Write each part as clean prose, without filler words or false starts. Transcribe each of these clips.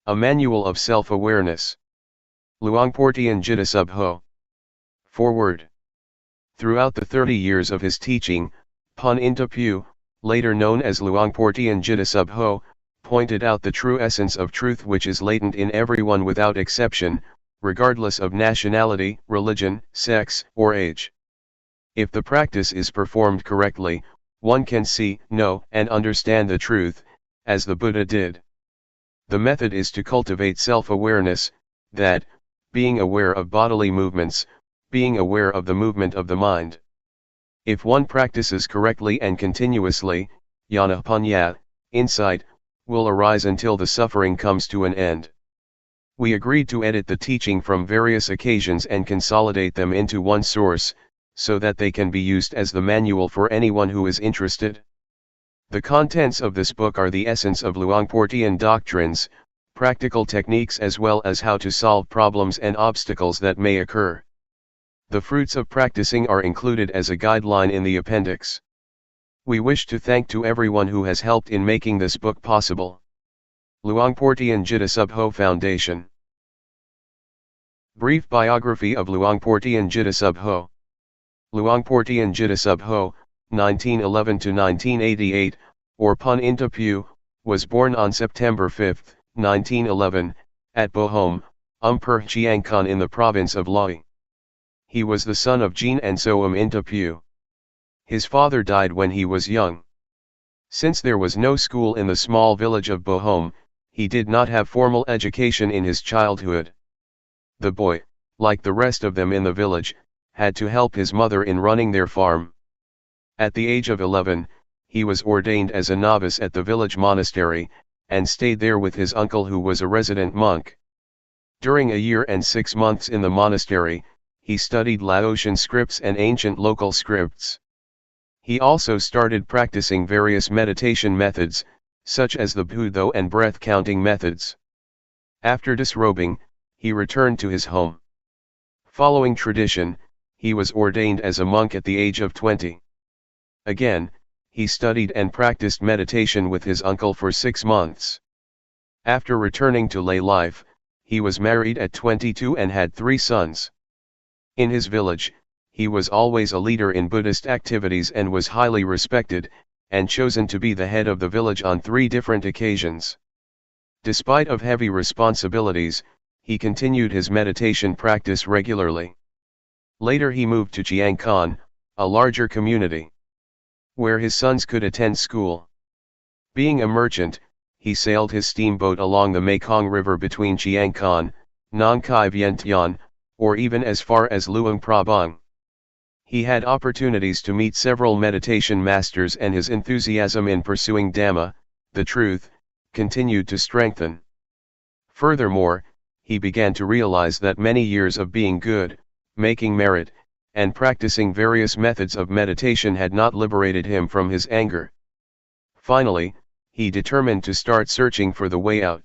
A Manual of Self-Awareness. Luangpor Teean Jitta Subho. Foreword. Throughout the 30 years of his teaching, Pun Intapu, later known as Luangpor Teean Jitta Subho, pointed out the true essence of truth which is latent in everyone without exception, regardless of nationality, religion, sex, or age. If the practice is performed correctly, one can see, know, and understand the truth, as the Buddha did. The method is to cultivate self-awareness, that, being aware of bodily movements, being aware of the movement of the mind. If one practices correctly and continuously, jnana panya, insight, will arise until the suffering comes to an end. We agreed to edit the teaching from various occasions and consolidate them into one source, so that they can be used as the manual for anyone who is interested. The contents of this book are the essence of Luangpor Teean doctrines, practical techniques as well as how to solve problems and obstacles that may occur. The fruits of practicing are included as a guideline in the appendix. We wish to thank to everyone who has helped in making this book possible. Luangpor Teean Jitta Subho Foundation. Brief biography of Luangpor Teean Jitta Subho. Luangpor Teean Jitta Subho, 1911 to 1988, or Pun Intapu, was born on September 5, 1911, at Bohom, Chiang Khon in the province of Laos. He was the son of Jean and Soam Intapu. His father died when he was young. Since there was no school in the small village of Bohom, he did not have formal education in his childhood. The boy, like the rest of them in the village, had to help his mother in running their farm. At the age of 11, he was ordained as a novice at the village monastery, and stayed there with his uncle who was a resident monk. During a year and 6 months in the monastery, he studied Laotian scripts and ancient local scripts. He also started practicing various meditation methods, such as the Budo and breath-counting methods. After disrobing, he returned to his home. Following tradition, he was ordained as a monk at the age of 20. Again, he studied and practiced meditation with his uncle for 6 months. After returning to lay life, he was married at 22 and had 3 sons. In his village, he was always a leader in Buddhist activities and was highly respected, and chosen to be the head of the village on 3 different occasions. Despite of heavy responsibilities, he continued his meditation practice regularly. Later he moved to Chiang Khon, a larger community, where his sons could attend school. Being a merchant, he sailed his steamboat along the Mekong River between Chiang Khon, Nong Khai Vientiane, or even as far as Luang Prabang. He had opportunities to meet several meditation masters, and his enthusiasm in pursuing Dhamma, the truth, continued to strengthen. Furthermore, he began to realize that many years of being good, making merit, and practicing various methods of meditation had not liberated him from his anger. Finally, he determined to start searching for the way out.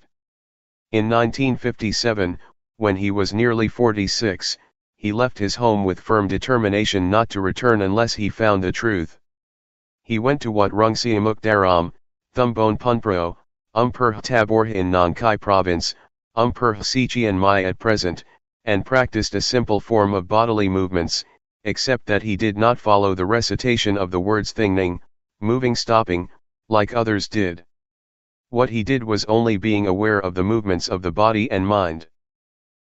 In 1957, when he was nearly 46, he left his home with firm determination not to return unless he found the truth. He went to Wat Rung Siamuk Daram, Thumbone Punpro, Tabor in Nong Khai province, Sichian Mai at present, and practiced a simple form of bodily movements, except that he did not follow the recitation of the words thingning, moving, stopping, like others did. What he did was only being aware of the movements of the body and mind.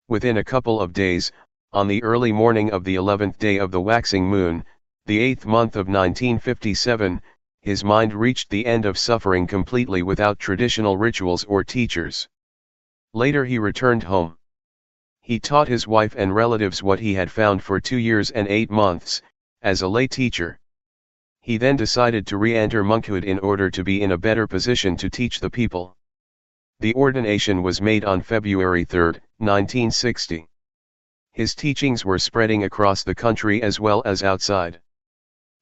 Within a couple of days, on the early morning of the 11th day of the waxing moon, the 8th month of 1957, his mind reached the end of suffering completely without traditional rituals or teachers. Later he returned home. He taught his wife and relatives what he had found for 2 years and 8 months, as a lay teacher. He then decided to re-enter monkhood in order to be in a better position to teach the people. The ordination was made on February 3, 1960. His teachings were spreading across the country as well as outside.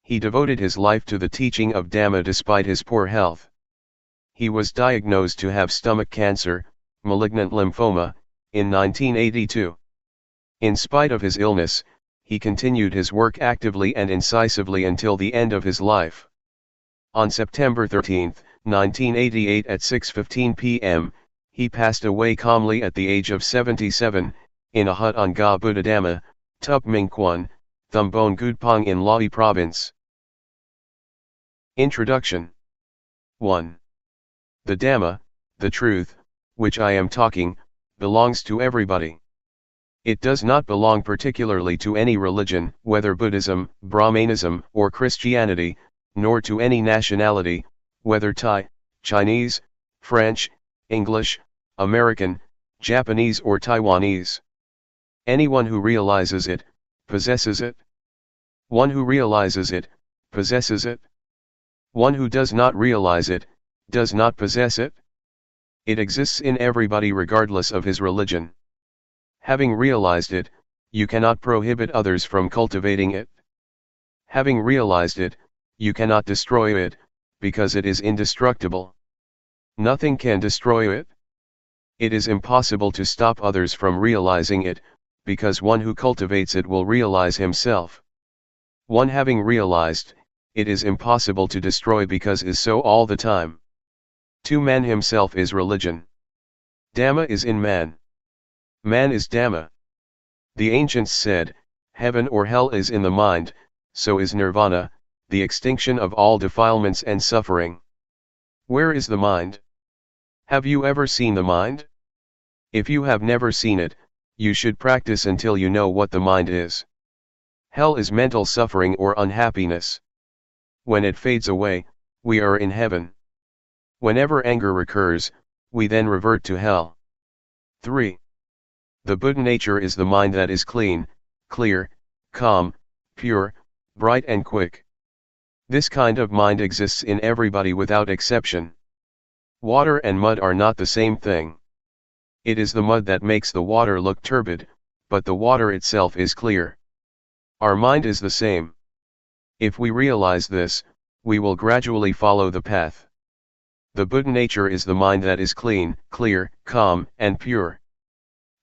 He devoted his life to the teaching of Dhamma despite his poor health. He was diagnosed to have stomach cancer, malignant lymphoma, in 1982. In spite of his illness, he continued his work actively and incisively until the end of his life. On September 13, 1988 at 6:15 p.m., he passed away calmly at the age of 77, in a hut on Ga Buddhadhamma, Tup Ming Kwan, Thumbone Gudpong in Lahi Province. Introduction. 1. The Dhamma, the truth, which I am talking, belongs to everybody. It does not belong particularly to any religion, whether Buddhism, Brahmanism, or Christianity, nor to any nationality, whether Thai, Chinese, French, English, American, Japanese or Taiwanese. Anyone who realizes it, possesses it. One who realizes it, possesses it. One who does not realize it, does not possess it. It exists in everybody regardless of his religion. Having realized it, you cannot prohibit others from cultivating it. Having realized it, you cannot destroy it, because it is indestructible. Nothing can destroy it. It is impossible to stop others from realizing it, because one who cultivates it will realize himself. One having realized, it is impossible to destroy because is so all the time. To man himself is religion. Dhamma is in man. Man is Dhamma. The ancients said, heaven or hell is in the mind, so is nirvana, the extinction of all defilements and suffering. Where is the mind? Have you ever seen the mind? If you have never seen it, you should practice until you know what the mind is. Hell is mental suffering or unhappiness. When it fades away, we are in heaven. Whenever anger recurs, we then revert to hell. 3. The Buddha nature is the mind that is clean, clear, calm, pure, bright and quick. This kind of mind exists in everybody without exception. Water and mud are not the same thing. It is the mud that makes the water look turbid, but the water itself is clear. Our mind is the same. If we realize this, we will gradually follow the path. The Buddha nature is the mind that is clean, clear, calm, and pure.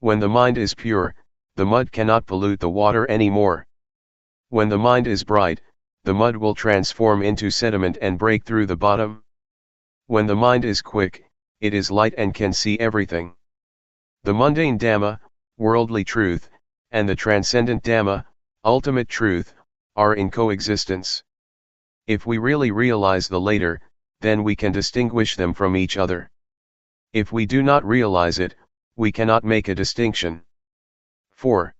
When the mind is pure, the mud cannot pollute the water anymore. When the mind is bright, the mud will transform into sediment and break through the bottom. When the mind is quick, it is light and can see everything. The mundane Dhamma, worldly truth, and the transcendent Dhamma, ultimate truth, are in coexistence. If we really realize the latter, then we can distinguish them from each other. If we do not realize it, we cannot make a distinction. 4.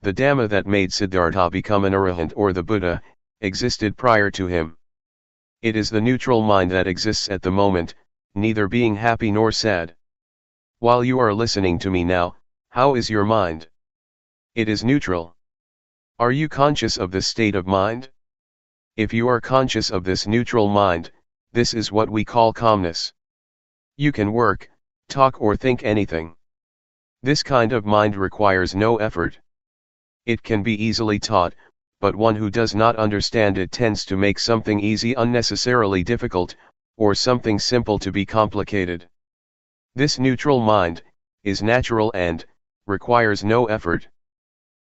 The Dhamma that made Siddhartha become an arahant or the Buddha, existed prior to him. It is the neutral mind that exists at the moment, neither being happy nor sad. While you are listening to me now, how is your mind? It is neutral. Are you conscious of this state of mind? If you are conscious of this neutral mind, this is what we call calmness. You can work, talk or think anything. This kind of mind requires no effort. It can be easily taught, but one who does not understand it tends to make something easy unnecessarily difficult, or something simple to be complicated. This neutral mind is natural and requires no effort.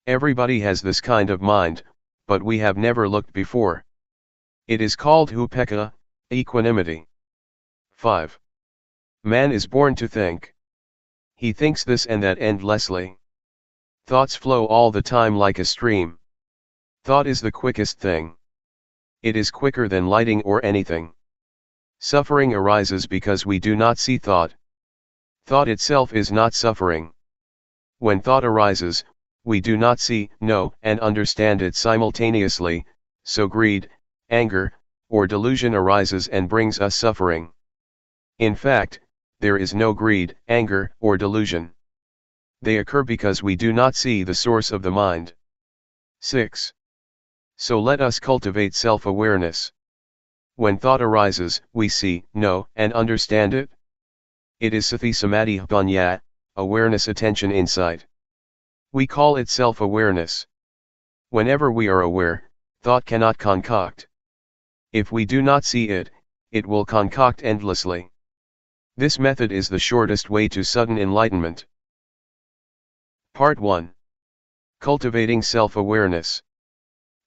Everybody has this kind of mind, but we have never looked before. It is called upekkha, equanimity. 5. Man is born to think. He thinks this and that endlessly. Thoughts flow all the time like a stream. Thought is the quickest thing. It is quicker than lighting or anything. Suffering arises because we do not see thought. Thought itself is not suffering. When thought arises, we do not see, know, and understand it simultaneously, so greed, anger, or delusion arises and brings us suffering. In fact, there is no greed, anger, or delusion. They occur because we do not see the source of the mind. 6. So let us cultivate self-awareness. When thought arises, we see, know, and understand it. It is sati samadhi panya, awareness, attention, insight. We call it self-awareness. Whenever we are aware, thought cannot concoct. If we do not see it, it will concoct endlessly. This method is the shortest way to sudden enlightenment. Part 1. Cultivating self-awareness.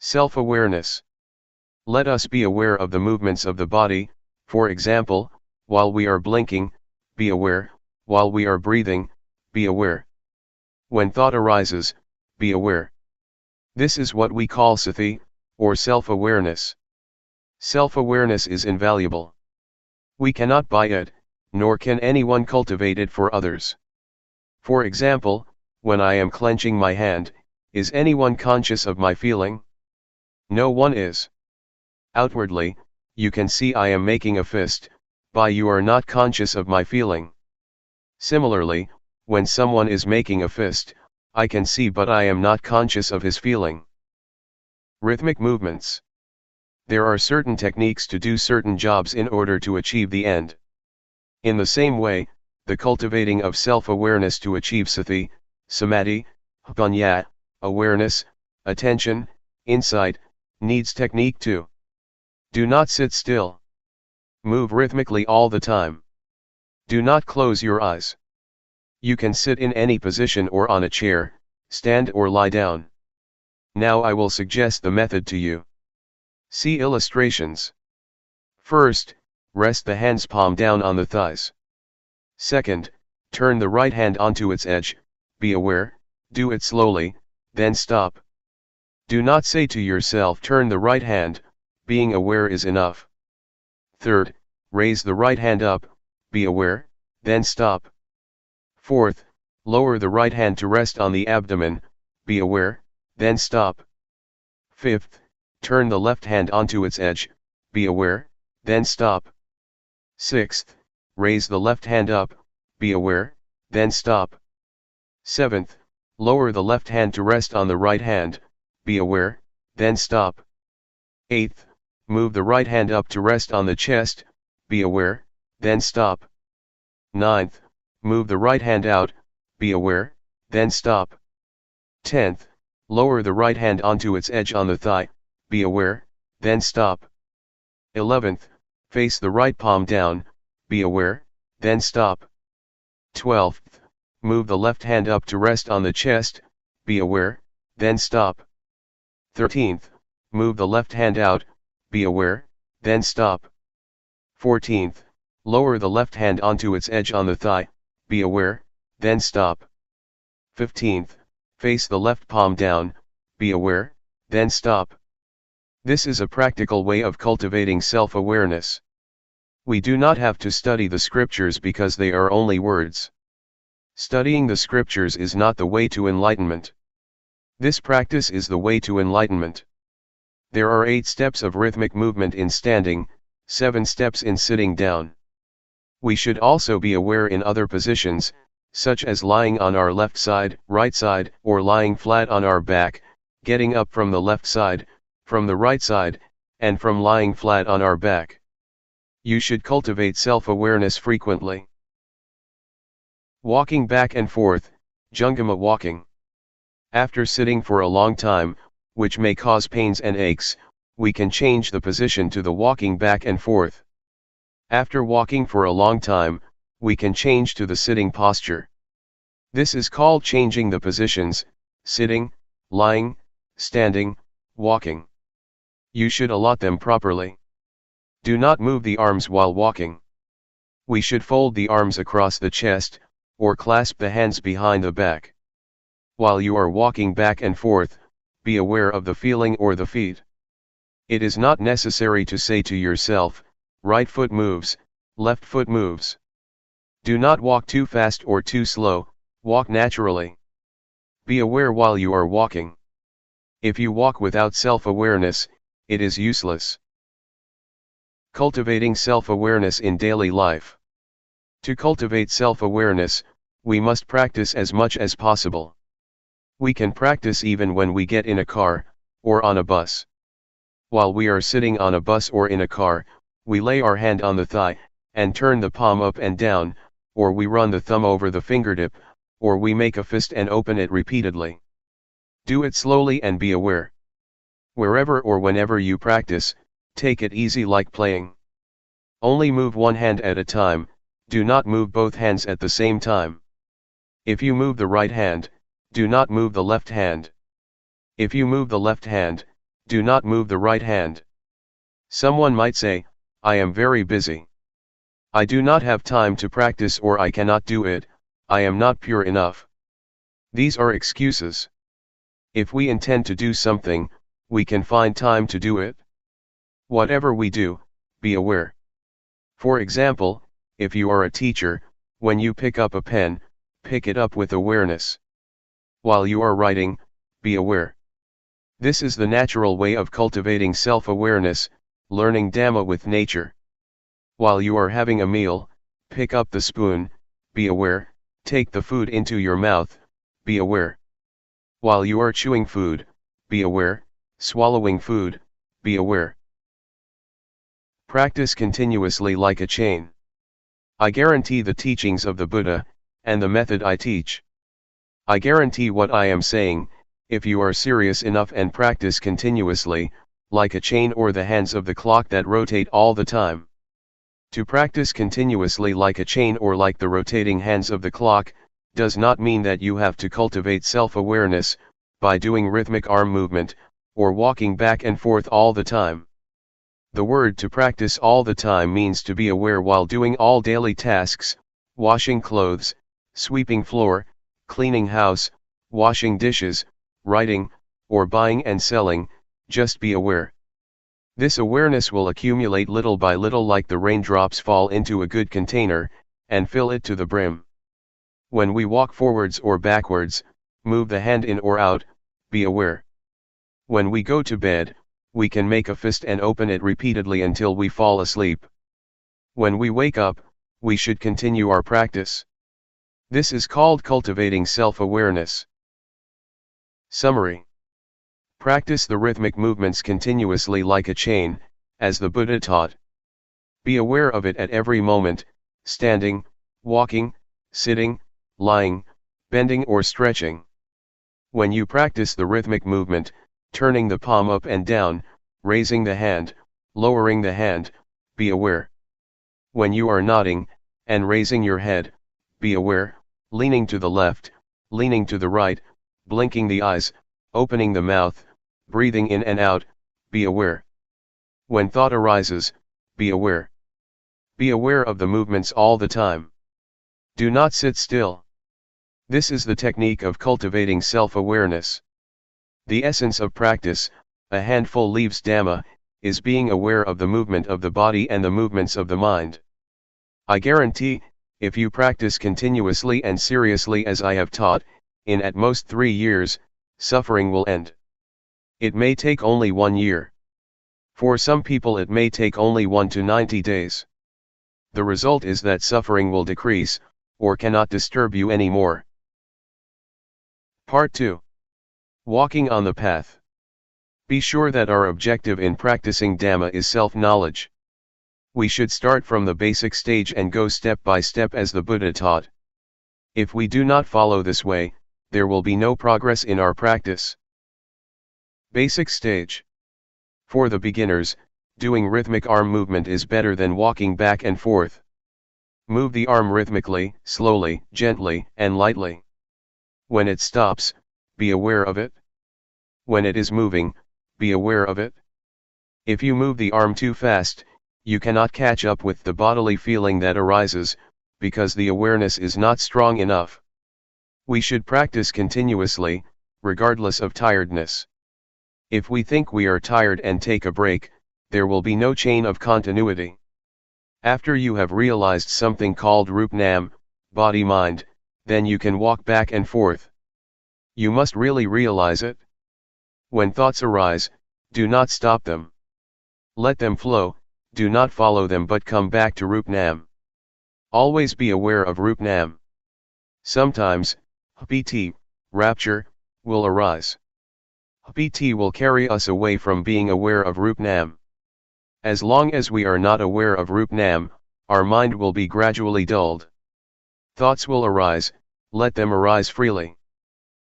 Self-awareness. Let us be aware of the movements of the body, for example, while we are blinking, be aware, while we are breathing, be aware. When thought arises, be aware. This is what we call sati, or self-awareness. Self-awareness is invaluable. We cannot buy it, nor can anyone cultivate it for others. For example, when I am clenching my hand, is anyone conscious of my feeling? No one is. Outwardly, you can see I am making a fist, but you are not conscious of my feeling. Similarly, when someone is making a fist, I can see but I am not conscious of his feeling. Rhythmic movements. There are certain techniques to do certain jobs in order to achieve the end. In the same way, the cultivating of self-awareness to achieve sati, samadhi, panya, awareness, attention, insight, needs technique too. Do not sit still. Move rhythmically all the time. Do not close your eyes. You can sit in any position or on a chair, stand or lie down. Now I will suggest the method to you. See illustrations. First, rest the hand's palm down on the thighs. Second, turn the right hand onto its edge, be aware, do it slowly, then stop. Do not say to yourself turn the right hand, being aware is enough. Third, raise the right hand up, be aware, then stop. Fourth, lower the right hand to rest on the abdomen, be aware, then stop. Fifth, turn the left hand onto its edge, be aware, then stop. Sixth, raise the left hand up, be aware, then stop. Seventh, lower the left hand to rest on the right hand, be aware, then stop. Eighth, move the right hand up to rest on the chest, be aware, then stop. Ninth, move the right hand out, be aware, then stop. 10th, lower the right hand onto its edge on the thigh, be aware, then stop. 11th, face the right palm down, be aware, then stop. 12th, move the left hand up to rest on the chest, be aware, then stop. 13th, move the left hand out, be aware, then stop. 14th, lower the left hand onto its edge on the thigh, be aware, then stop. 15th, face the left palm down, be aware, then stop. This is a practical way of cultivating self-awareness. We do not have to study the scriptures because they are only words. Studying the scriptures is not the way to enlightenment. This practice is the way to enlightenment. There are 8 steps of rhythmic movement in standing, 7 steps in sitting down. We should also be aware in other positions, such as lying on our left side, right side, or lying flat on our back, getting up from the left side, from the right side, and from lying flat on our back. You should cultivate self-awareness frequently. Walking back and forth, Jungama walking. After sitting for a long time, which may cause pains and aches, we can change the position to the walking back and forth. After walking for a long time, we can change to the sitting posture. This is called changing the positions, sitting, lying, standing, walking. You should allot them properly. Do not move the arms while walking. We should fold the arms across the chest, or clasp the hands behind the back. While you are walking back and forth, be aware of the feeling or the feet. It is not necessary to say to yourself, right foot moves, left foot moves. Do not walk too fast or too slow, walk naturally. Be aware while you are walking. If you walk without self-awareness, it is useless. Cultivating self-awareness in daily life. To cultivate self-awareness, we must practice as much as possible. We can practice even when we get in a car, or on a bus. While we are sitting on a bus or in a car, we lay our hand on the thigh, and turn the palm up and down, or we run the thumb over the fingertip, or we make a fist and open it repeatedly. Do it slowly and be aware. Wherever or whenever you practice, take it easy like playing. Only move one hand at a time, do not move both hands at the same time. If you move the right hand, do not move the left hand. If you move the left hand, do not move the right hand. Someone might say, I am very busy. I do not have time to practice, or I cannot do it, I am not pure enough. These are excuses. If we intend to do something, we can find time to do it. Whatever we do, be aware. For example, if you are a teacher, when you pick up a pen, pick it up with awareness. While you are writing, be aware. This is the natural way of cultivating self-awareness, learning Dhamma with nature. While you are having a meal, pick up the spoon, be aware, take the food into your mouth, be aware. While you are chewing food, be aware, swallowing food, be aware. Practice continuously like a chain. I guarantee the teachings of the Buddha, and the method I teach. I guarantee what I am saying, if you are serious enough and practice continuously, like a chain or the hands of the clock that rotate all the time. To practice continuously like a chain or like the rotating hands of the clock, does not mean that you have to cultivate self-awareness, by doing rhythmic arm movement, or walking back and forth all the time. The word to practice all the time means to be aware while doing all daily tasks, washing clothes, sweeping floor, cleaning house, washing dishes, writing, or buying and selling, just be aware. This awareness will accumulate little by little like the raindrops fall into a good container, and fill it to the brim. When we walk forwards or backwards, move the hand in or out, be aware. When we go to bed, we can make a fist and open it repeatedly until we fall asleep. When we wake up, we should continue our practice. This is called cultivating self-awareness. Summary. Practice the rhythmic movements continuously like a chain, as the Buddha taught. Be aware of it at every moment, standing, walking, sitting, lying, bending or stretching. When you practice the rhythmic movement, turning the palm up and down, raising the hand, lowering the hand, be aware. When you are nodding, and raising your head, be aware, leaning to the left, leaning to the right, blinking the eyes, opening the mouth, breathing in and out, be aware. When thought arises, be aware. Be aware of the movements all the time. Do not sit still. This is the technique of cultivating self-awareness. The essence of practice, a handful leaves Dhamma, is being aware of the movement of the body and the movements of the mind. I guarantee, if you practice continuously and seriously as I have taught, in at most 3 years, suffering will end. It may take only 1 year. For some people it may take only 1 to 90 days. The result is that suffering will decrease, or cannot disturb you anymore. Part 2. Walking on the path. Be sure that our objective in practicing Dhamma is self-knowledge. We should start from the basic stage and go step by step as the Buddha taught. If we do not follow this way, there will be no progress in our practice. Basic stage. For the beginners, doing rhythmic arm movement is better than walking back and forth. Move the arm rhythmically, slowly, gently, and lightly. When it stops, be aware of it. When it is moving, be aware of it. If you move the arm too fast, you cannot catch up with the bodily feeling that arises, because the awareness is not strong enough. We should practice continuously, regardless of tiredness. If we think we are tired and take a break, there will be no chain of continuity. After you have realized something called Rup-Nam, body-mind, then you can walk back and forth. You must really realize it. When thoughts arise, do not stop them. Let them flow, do not follow them but come back to Rup-Nam. Always be aware of Rup-Nam. Sometimes, piti, rapture, will arise. PT will carry us away from being aware of Rup Nam. As long as we are not aware of Rup Nam, our mind will be gradually dulled. Thoughts will arise, let them arise freely.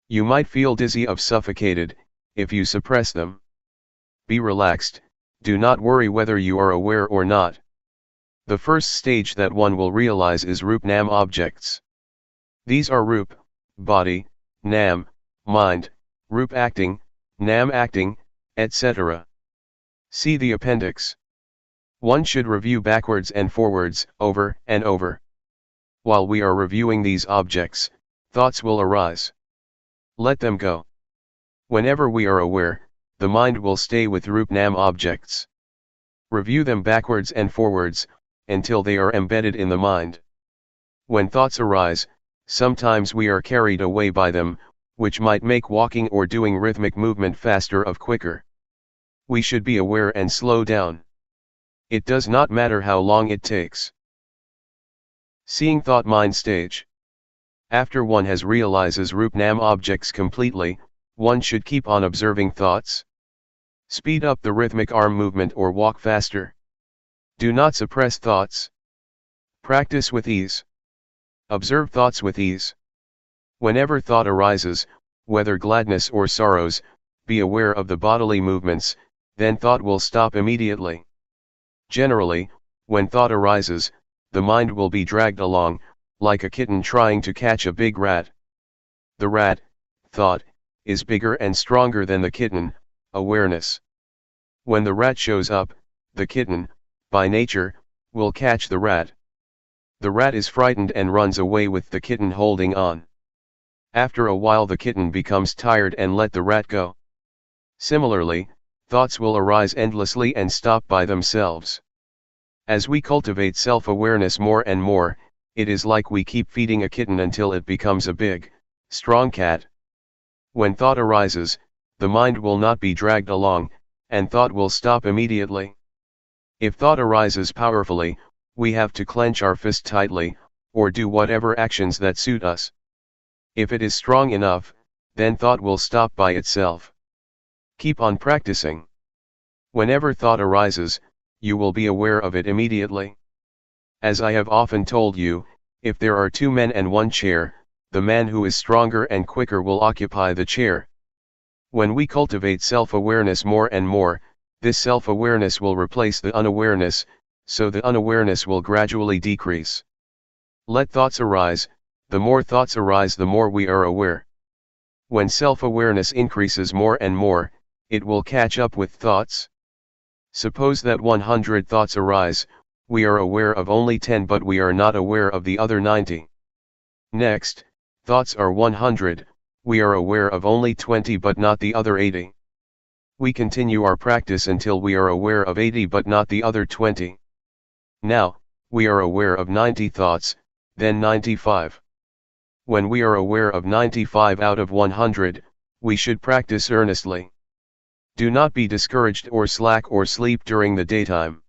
You might feel dizzy or suffocated, if you suppress them. Be relaxed, do not worry whether you are aware or not. The first stage that one will realize is Rup Nam objects. These are Rup, body, Nam, mind, Rup acting, Nam acting, etc. See the appendix. One should review backwards and forwards, over and over. While we are reviewing these objects, thoughts will arise. Let them go. Whenever we are aware, the mind will stay with Rup Nam objects. Review them backwards and forwards, until they are embedded in the mind. When thoughts arise, sometimes we are carried away by them, which might make walking or doing rhythmic movement faster or quicker. We should be aware and slow down. It does not matter how long it takes. Seeing thought mind stage. After one has realizes Rup Nam objects completely, one should keep on observing thoughts. Speed up the rhythmic arm movement or walk faster. Do not suppress thoughts. Practice with ease. Observe thoughts with ease. Whenever thought arises, whether gladness or sorrows, be aware of the bodily movements, then thought will stop immediately. Generally, when thought arises, the mind will be dragged along, like a kitten trying to catch a big rat. The rat, thought, is bigger and stronger than the kitten, awareness. When the rat shows up, the kitten, by nature, will catch the rat. The rat is frightened and runs away with the kitten holding on. After a while the kitten becomes tired and let the rat go. Similarly, thoughts will arise endlessly and stop by themselves. As we cultivate self-awareness more and more, it is like we keep feeding a kitten until it becomes a big, strong cat. When thought arises, the mind will not be dragged along, and thought will stop immediately. If thought arises powerfully, we have to clench our fist tightly, or do whatever actions that suit us. If it is strong enough, then thought will stop by itself. Keep on practicing. Whenever thought arises, you will be aware of it immediately. As I have often told you, if there are two men and one chair, the man who is stronger and quicker will occupy the chair. When we cultivate self-awareness more and more, this self-awareness will replace the unawareness, so the unawareness will gradually decrease. Let thoughts arise, the more thoughts arise the more we are aware. When self-awareness increases more and more, it will catch up with thoughts. Suppose that 100 thoughts arise, we are aware of only 10 but we are not aware of the other 90. Next, thoughts are 100, we are aware of only 20 but not the other 80. We continue our practice until we are aware of 80 but not the other 20. Now, we are aware of 90 thoughts, then 95. When we are aware of 95 out of 100, we should practice earnestly. Do not be discouraged or slack or sleep during the daytime.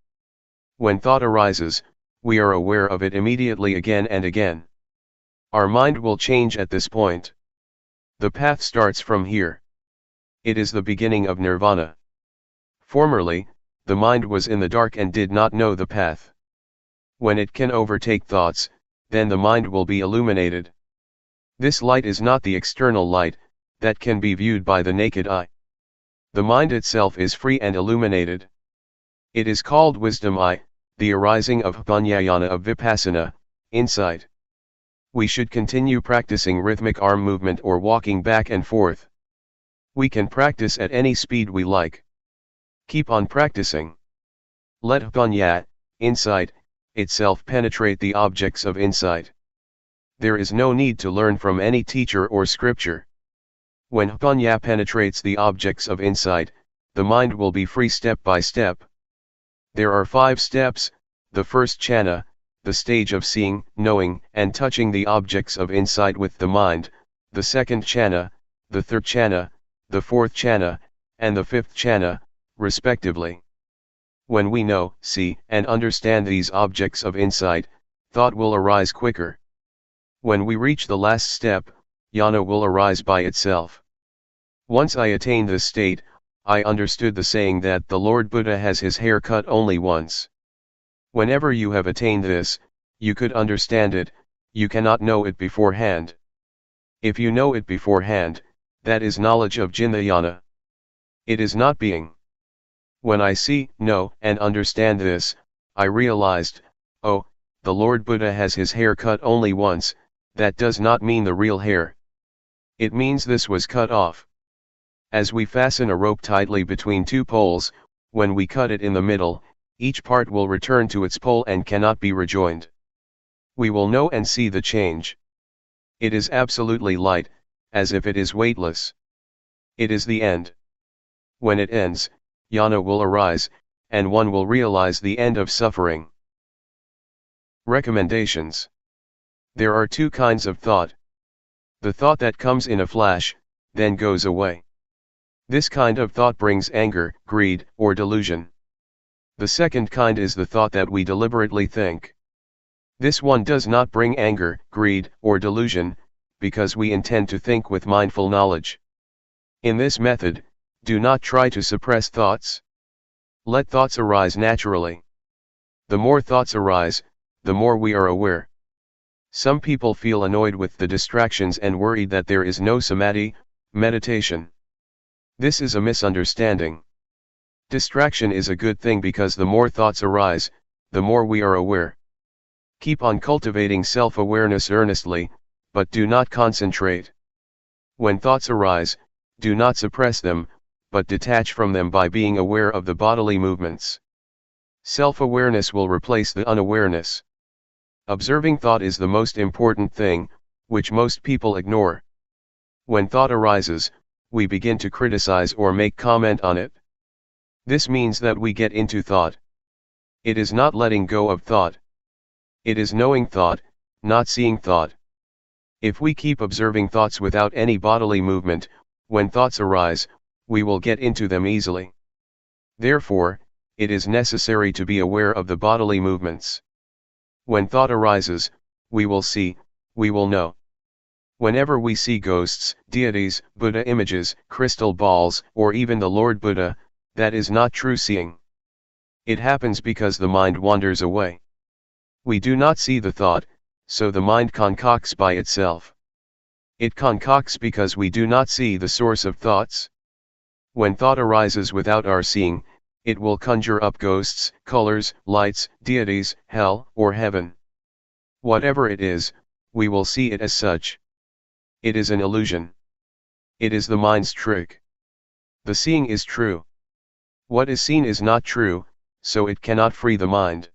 When thought arises, we are aware of it immediately again and again. Our mind will change at this point. The path starts from here. It is the beginning of nirvana. Formerly, the mind was in the dark and did not know the path. When it can overtake thoughts, then the mind will be illuminated. This light is not the external light, that can be viewed by the naked eye. The mind itself is free and illuminated. It is called wisdom eye, the arising of Jnana of Vipassana, insight. We should continue practicing rhythmic arm movement or walking back and forth. We can practice at any speed we like. Keep on practicing. Let Jnana, insight, itself penetrate the objects of insight. There is no need to learn from any teacher or scripture. When Jnana penetrates the objects of insight, the mind will be free step by step. There are 5 steps: the first jhana, the stage of seeing, knowing, and touching the objects of insight with the mind; the second jhana, the third jhana, the fourth jhana, and the fifth jhana, respectively. When we know, see, and understand these objects of insight, thought will arise quicker. When we reach the last step, jnana will arise by itself. Once I attained this state, I understood the saying that the Lord Buddha has his hair cut only once. Whenever you have attained this, you could understand it, you cannot know it beforehand. If you know it beforehand, that is knowledge of Jnana. It is not being. When I see, know, and understand this, I realized, oh, the Lord Buddha has his hair cut only once. That does not mean the real hair. It means this was cut off. As we fasten a rope tightly between two poles, when we cut it in the middle, each part will return to its pole and cannot be rejoined. We will know and see the change. It is absolutely light, as if it is weightless. It is the end. When it ends, jnana will arise, and one will realize the end of suffering. Recommendations. There are two kinds of thought. The thought that comes in a flash, then goes away. This kind of thought brings anger, greed, or delusion. The second kind is the thought that we deliberately think. This one does not bring anger, greed, or delusion, because we intend to think with mindful knowledge. In this method, do not try to suppress thoughts. Let thoughts arise naturally. The more thoughts arise, the more we are aware. Some people feel annoyed with the distractions and worried that there is no samadhi, meditation. This is a misunderstanding. Distraction is a good thing because the more thoughts arise, the more we are aware. Keep on cultivating self-awareness earnestly, but do not concentrate. When thoughts arise, do not suppress them, but detach from them by being aware of the bodily movements. Self-awareness will replace the unawareness. Observing thought is the most important thing, which most people ignore. When thought arises, we begin to criticize or make comment on it. This means that we get into thought. It is not letting go of thought. It is knowing thought, not seeing thought. If we keep observing thoughts without any bodily movement, when thoughts arise, we will get into them easily. Therefore, it is necessary to be aware of the bodily movements. When thought arises, we will see, we will know. Whenever we see ghosts, deities, Buddha images, crystal balls, or even the Lord Buddha, that is not true seeing. It happens because the mind wanders away. We do not see the thought, so the mind concocts by itself. It concocts because we do not see the source of thoughts. When thought arises without our seeing, it will conjure up ghosts, colors, lights, deities, hell, or heaven. Whatever it is, we will see it as such. It is an illusion. It is the mind's trick. The seeing is true. What is seen is not true, so it cannot free the mind.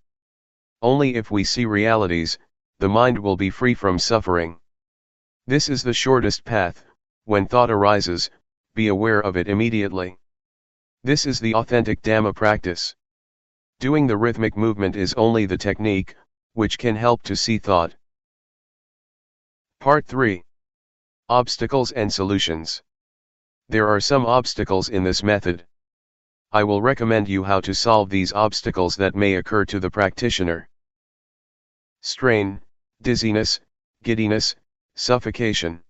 Only if we see realities, the mind will be free from suffering. This is the shortest path. When thought arises, be aware of it immediately. This is the authentic Dhamma practice. Doing the rhythmic movement is only the technique, which can help to see thought. Part 3. Obstacles and Solutions. There are some obstacles in this method. I will recommend you how to solve these obstacles that may occur to the practitioner. Strain, dizziness, giddiness, suffocation.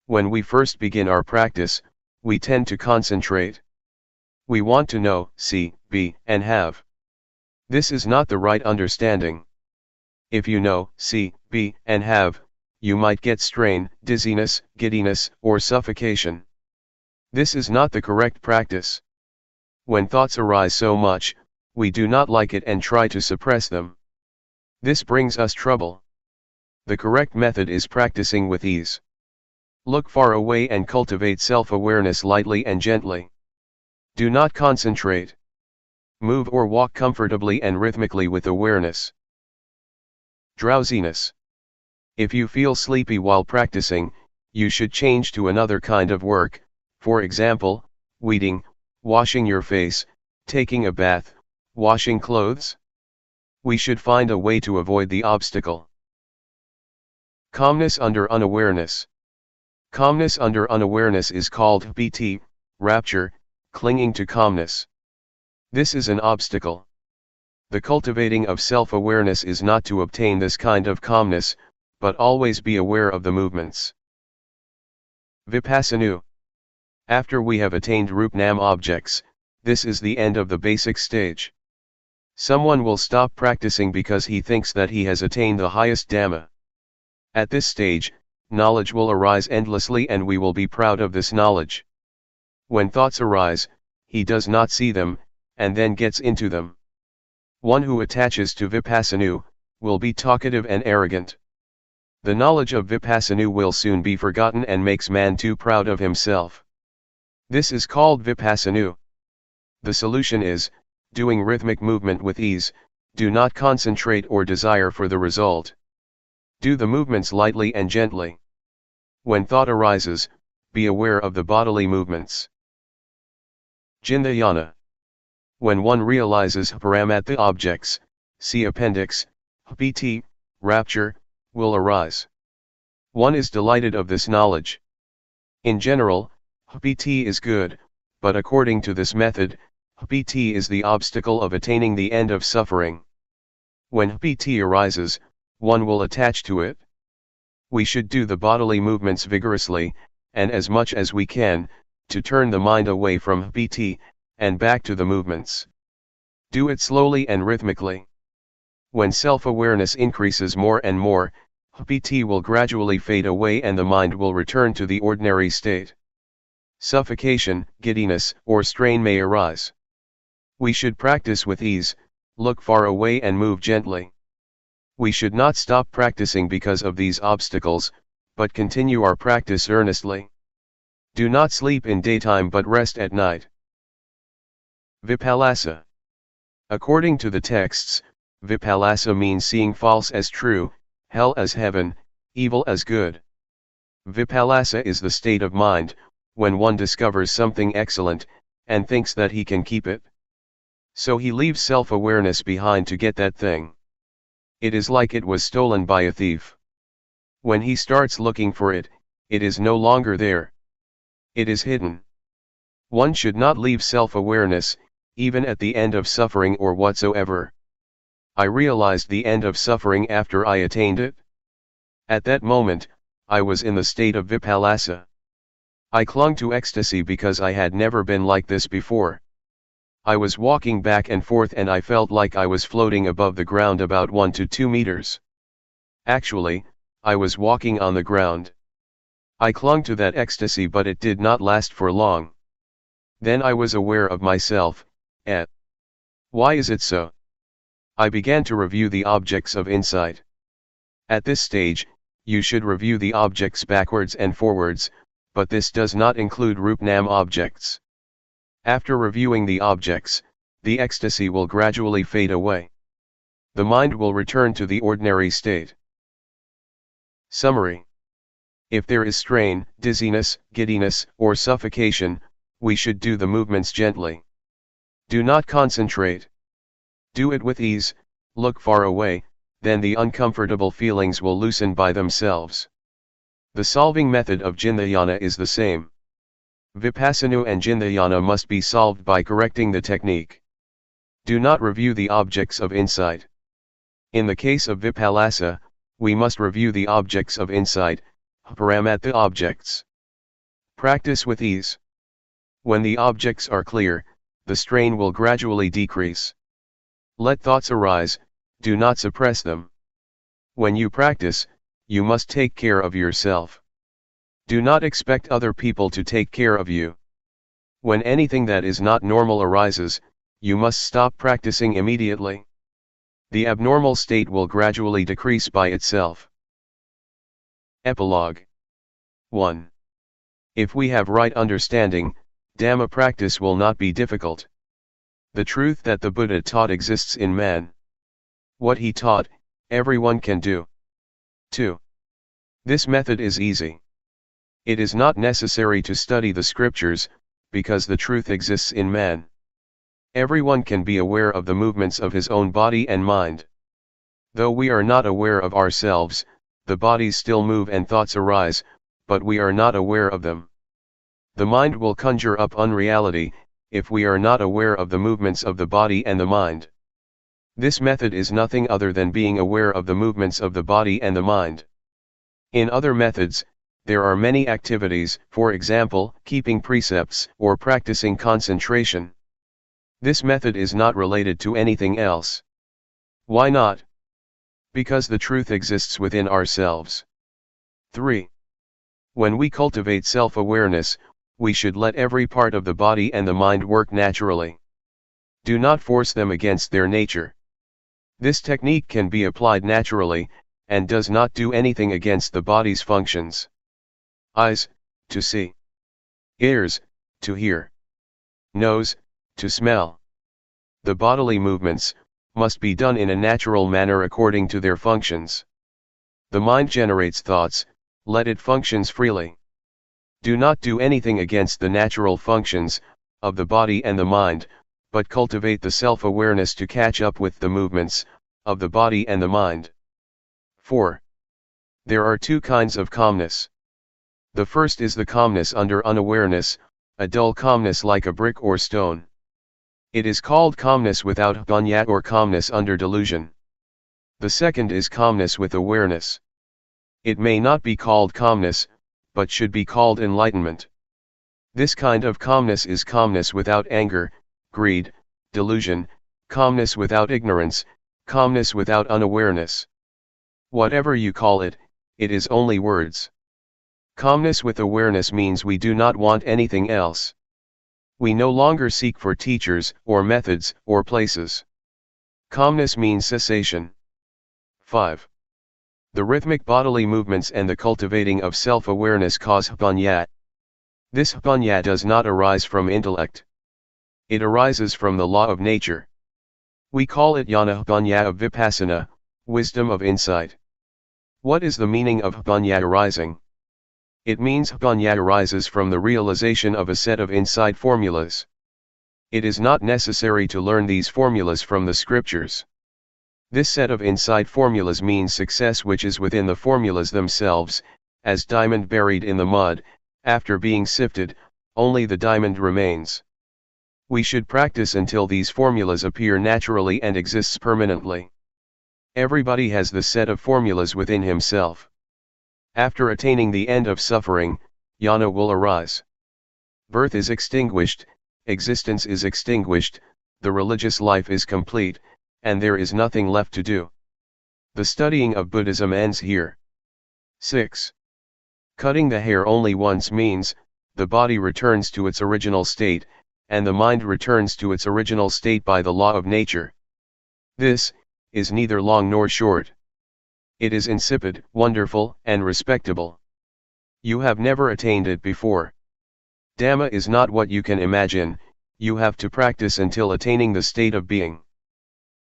When we first begin our practice, we tend to concentrate. We want to know, see, be, and have. This is not the right understanding. If you know, see, be, and have, you might get strain, dizziness, giddiness, or suffocation. This is not the correct practice. When thoughts arise so much, we do not like it and try to suppress them. This brings us trouble. The correct method is practicing with ease. Look far away and cultivate self-awareness lightly and gently. Do not concentrate. Move or walk comfortably and rhythmically with awareness. Drowsiness. If you feel sleepy while practicing, you should change to another kind of work, for example, weeding, washing your face, taking a bath, washing clothes. We should find a way to avoid the obstacle. Calmness under unawareness. Calmness under unawareness is called BT, rapture, clinging to calmness. This is an obstacle. The cultivating of self-awareness is not to obtain this kind of calmness, but always be aware of the movements. Vipassana. After we have attained Rupnam objects, this is the end of the basic stage. Someone will stop practicing because he thinks that he has attained the highest Dhamma. At this stage, knowledge will arise endlessly and we will be proud of this knowledge. When thoughts arise, he does not see them, and then gets into them. One who attaches to Vipassana will be talkative and arrogant. The knowledge of Vipassana will soon be forgotten and makes man too proud of himself. This is called Vipassana. The solution is, doing rhythmic movement with ease, do not concentrate or desire for the result. Do the movements lightly and gently. When thought arises, be aware of the bodily movements. Jnana. When one realizes paramatha objects, see appendix, pt, rapture, will arise. One is delighted of this knowledge. In general, pt is good, but according to this method, pt is the obstacle of attaining the end of suffering. When pt arises, one will attach to it. We should do the bodily movements vigorously, and as much as we can, to turn the mind away from pt, and back to the movements. Do it slowly and rhythmically. When self-awareness increases more and more, pt will gradually fade away and the mind will return to the ordinary state. Suffocation, giddiness, or strain may arise. We should practice with ease, look far away and move gently. We should not stop practicing because of these obstacles, but continue our practice earnestly. Do not sleep in daytime but rest at night. Vipassana. According to the texts, Vipassana means seeing false as true, hell as heaven, evil as good. Vipassana is the state of mind, when one discovers something excellent, and thinks that he can keep it. So he leaves self-awareness behind to get that thing. It is like it was stolen by a thief. When he starts looking for it, it is no longer there. It is hidden. One should not leave self-awareness, even at the end of suffering or whatsoever. I realized the end of suffering after I attained it. At that moment, I was in the state of Vipassana. I clung to ecstasy because I had never been like this before. I was walking back and forth and I felt like I was floating above the ground about 1 to 2 meters. Actually, I was walking on the ground. I clung to that ecstasy but it did not last for long. Then I was aware of myself. Why is it so? I began to review the objects of insight. At this stage, you should review the objects backwards and forwards, but this does not include Rupnam objects. After reviewing the objects, the ecstasy will gradually fade away. The mind will return to the ordinary state. Summary. If there is strain, dizziness, giddiness, or suffocation, we should do the movements gently. Do not concentrate. Do it with ease, look far away, then the uncomfortable feelings will loosen by themselves. The solving method of Jnana is the same. Vipassana and Jnana must be solved by correcting the technique. Do not review the objects of insight. In the case of Vipassana, we must review the objects of insight, paramatha objects. Practice with ease. When the objects are clear, the strain will gradually decrease. Let thoughts arise, do not suppress them. When you practice, you must take care of yourself. Do not expect other people to take care of you. When anything that is not normal arises, you must stop practicing immediately. The abnormal state will gradually decrease by itself. Epilogue. 1. If we have right understanding, Dhamma practice will not be difficult. The truth that the Buddha taught exists in man. What he taught, everyone can do. 2. This method is easy. It is not necessary to study the scriptures, because the truth exists in man. Everyone can be aware of the movements of his own body and mind. Though we are not aware of ourselves, the bodies still move and thoughts arise, but we are not aware of them. The mind will conjure up unreality, if we are not aware of the movements of the body and the mind. This method is nothing other than being aware of the movements of the body and the mind. In other methods, There are many activities, for example, keeping precepts or practicing concentration. This method is not related to anything else. Why not? Because the truth exists within ourselves. 3. When we cultivate self-awareness, we should let every part of the body and the mind work naturally. Do not force them against their nature. This technique can be applied naturally, and does not do anything against the body's functions. Eyes, to see. Ears, to hear. Nose, to smell. The bodily movements must be done in a natural manner according to their functions. The mind generates thoughts, let it functions freely. Do not do anything against the natural functions of the body and the mind, but cultivate the self-awareness to catch up with the movements of the body and the mind. 4. There are two kinds of calmness. The first is the calmness under unawareness, a dull calmness like a brick or stone. It is called calmness without bhunya or calmness under delusion. The second is calmness with awareness. It may not be called calmness, but should be called enlightenment. This kind of calmness is calmness without anger, greed, delusion, calmness without ignorance, calmness without unawareness. Whatever you call it, it is only words. Calmness with awareness means we do not want anything else. We no longer seek for teachers, or methods, or places. Calmness means cessation. 5. The rhythmic bodily movements and the cultivating of self-awareness cause bhunya. This bhunya does not arise from intellect. It arises from the law of nature. We call it jnana bhunya of Vipassana, wisdom of insight. What is the meaning of bhunya arising? It means bhunya arises from the realization of a set of insight formulas. It is not necessary to learn these formulas from the scriptures. This set of insight formulas means success which is within the formulas themselves, as diamond buried in the mud, after being sifted, only the diamond remains. We should practice until these formulas appear naturally and exists permanently. Everybody has the set of formulas within himself. After attaining the end of suffering, jnana will arise. Birth is extinguished, existence is extinguished, the religious life is complete, and there is nothing left to do. The studying of Buddhism ends here. 6. Cutting the hair only once means, the body returns to its original state, and the mind returns to its original state by the law of nature. This is neither long nor short. It is insipid, wonderful, and respectable. You have never attained it before. Dhamma is not what you can imagine, you have to practice until attaining the state of being.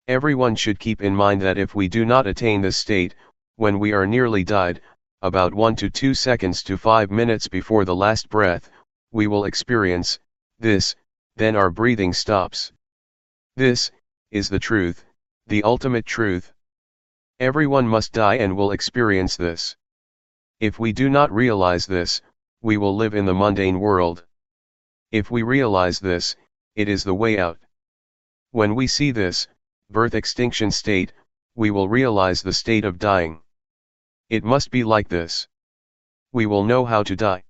Everyone should keep in mind that if we do not attain this state, when we are nearly died, about 1 to 2 seconds to 5 minutes before the last breath, we will experience this, then our breathing stops. This is the truth, the ultimate truth. Everyone must die and will experience this. If we do not realize this, we will live in the mundane world. If we realize this, it is the way out. When we see this, birth-extinction state, we will realize the state of dying. It must be like this. We will know how to die.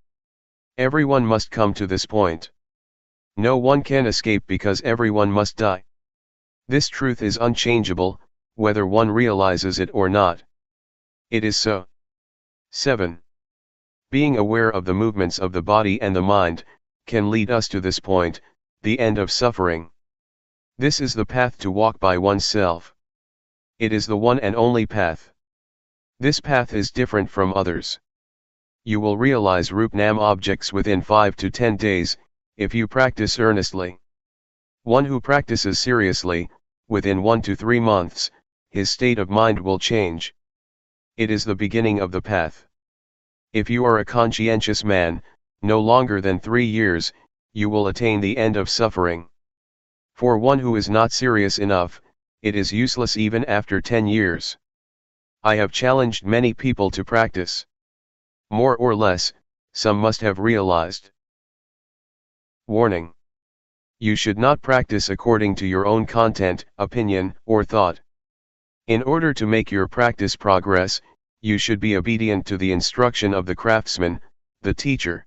Everyone must come to this point. No one can escape because everyone must die. This truth is unchangeable, whether one realizes it or not. It is so. 7. Being aware of the movements of the body and the mind, can lead us to this point, the end of suffering. This is the path to walk by oneself. It is the one and only path. This path is different from others. You will realize Rup-Nam objects within 5 to 10 days, if you practice earnestly. One who practices seriously, within 1 to 3 months, his state of mind will change. It is the beginning of the path. If you are a conscientious man, no longer than 3 years, you will attain the end of suffering. For one who is not serious enough, it is useless even after 10 years. I have challenged many people to practice. More or less, some must have realized. Warning. You should not practice according to your own content, opinion, or thought. In order to make your practice progress, You should be obedient to the instruction of the craftsman, the teacher.